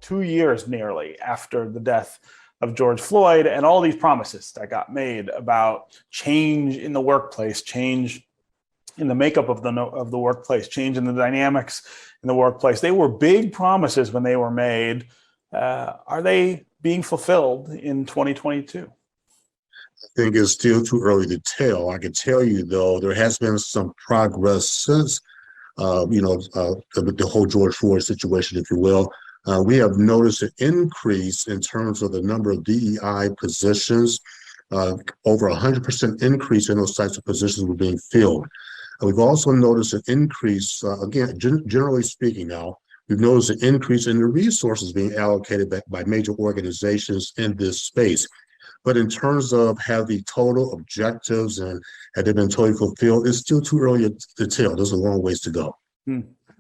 2 years nearly after the death of George Floyd, and all these promises that got made about change in the workplace, change in the makeup of the workplace, change in the dynamics in the workplace. They were big promises when they were made. Are they being fulfilled in 2022? I think it's still too early to tell. I can tell you, though, there has been some progress since, the whole George Floyd situation, if you will. We have noticed an increase in terms of the number of DEI positions. Over 100% increase in those types of positions were being filled. We've also noticed an increase, again, generally speaking now, we've noticed an increase in the resources being allocated by major organizations in this space. But in terms of have the total objectives and have they been totally fulfilled, it's still too early to tell. There's a long ways to go.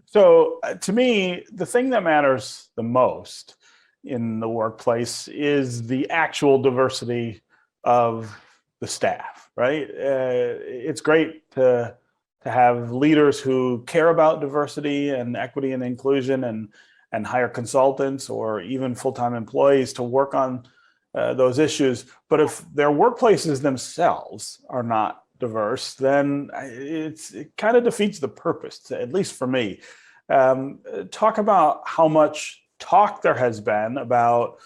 So to me, the thing that matters the most in the workplace is the actual diversity of the staff, right? It's great to have leaders who care about diversity and equity and inclusion and hire consultants or even full-time employees to work on those issues. But if their workplaces themselves are not diverse, then it kind of defeats the purpose, at least for me. Talk about how much talk there has been about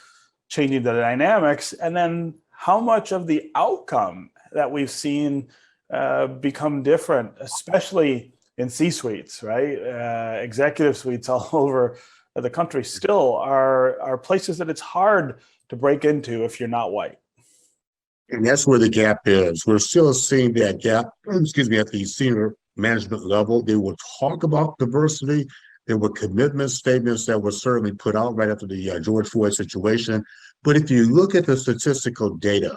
changing the dynamics, and then how much of the outcome that we've seen become different, especially in C-suites, right? Executive suites all over the country still are places that it's hard to break into if you're not white. And that's where the gap is. We're still seeing that gap, at the senior management level. They will talk about diversity. There were commitment statements that were certainly put out right after the George Floyd situation. But if you look at the statistical data,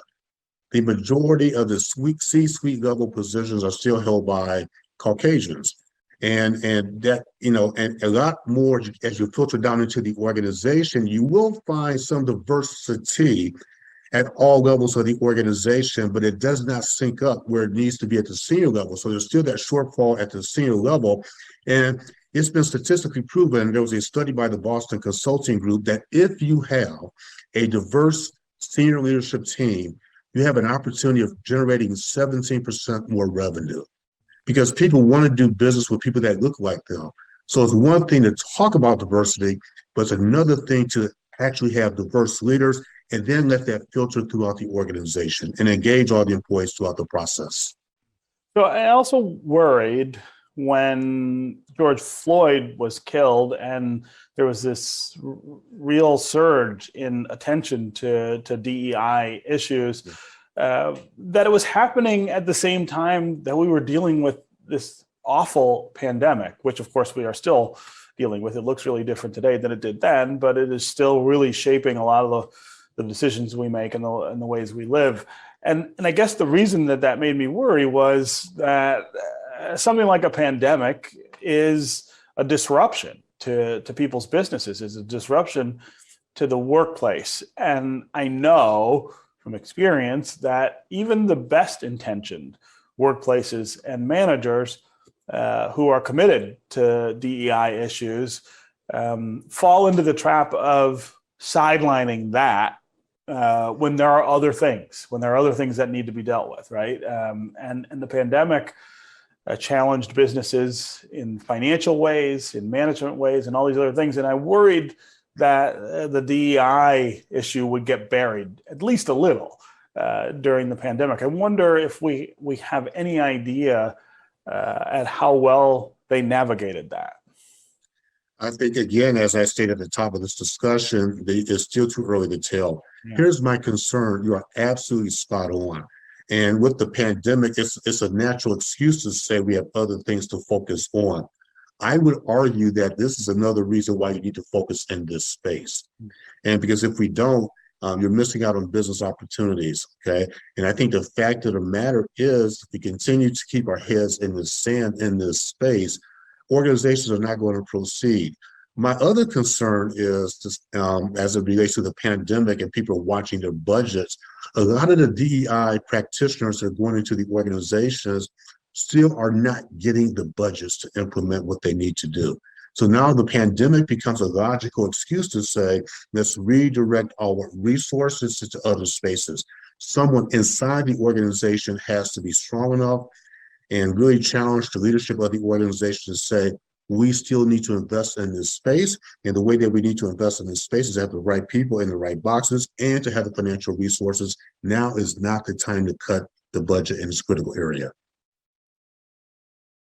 the majority of the C-suite level positions are still held by Caucasians. And that, and a lot more as you filter down into the organization, you will find some diversity at all levels of the organization, but it does not sync up where it needs to be at the senior level. So there's still that shortfall at the senior level. And it's been statistically proven, there was a study by the Boston Consulting Group, that if you have a diverse senior leadership team, you have an opportunity of generating 17% more revenue, because people want to do business with people that look like them. So it's one thing to talk about diversity, but it's another thing to actually have diverse leaders and then let that filter throughout the organization and engage all the employees throughout the process. So I also worried when George Floyd was killed and there was this real surge in attention to DEI issues, that it was happening at the same time that we were dealing with this awful pandemic, which of course we are still dealing with. It looks really different today than it did then, but it is still really shaping a lot of the decisions we make and the ways we live. And I guess the reason that made me worry was that something like a pandemic is a disruption to people's businesses, is a disruption to the workplace. And I know from experience that even the best intentioned workplaces and managers who are committed to DEI issues fall into the trap of sidelining that when there are other things, that need to be dealt with, right? And the pandemic challenged businesses in financial ways, in management ways, and all these other things. And I worried that the DEI issue would get buried at least a little during the pandemic. I wonder if we have any idea at how well they navigated that. I think, again, as I stated at the top of this discussion, it's still too early to tell. Yeah. Here's my concern. You are absolutely spot on. And with the pandemic, it's a natural excuse to say we have other things to focus on. I would argue that this is another reason why you need to focus in this space. And because if we don't, you're missing out on business opportunities, okay? And I think the fact of the matter is, if we continue to keep our heads in the sand in this space, organizations are not going to proceed. My other concern is, just, as it relates to the pandemic and people watching their budgets, a lot of the DEI practitioners that are going into the organizations still are not getting the budgets to implement what they need to do. So now the pandemic becomes a logical excuse to say, let's redirect our resources to other spaces. Someone inside the organization has to be strong enough and really challenge the leadership of the organization to say, we still need to invest in this space. And the way that we need to invest in this space is to have the right people in the right boxes and to have the financial resources. Now is not the time to cut the budget in this critical area.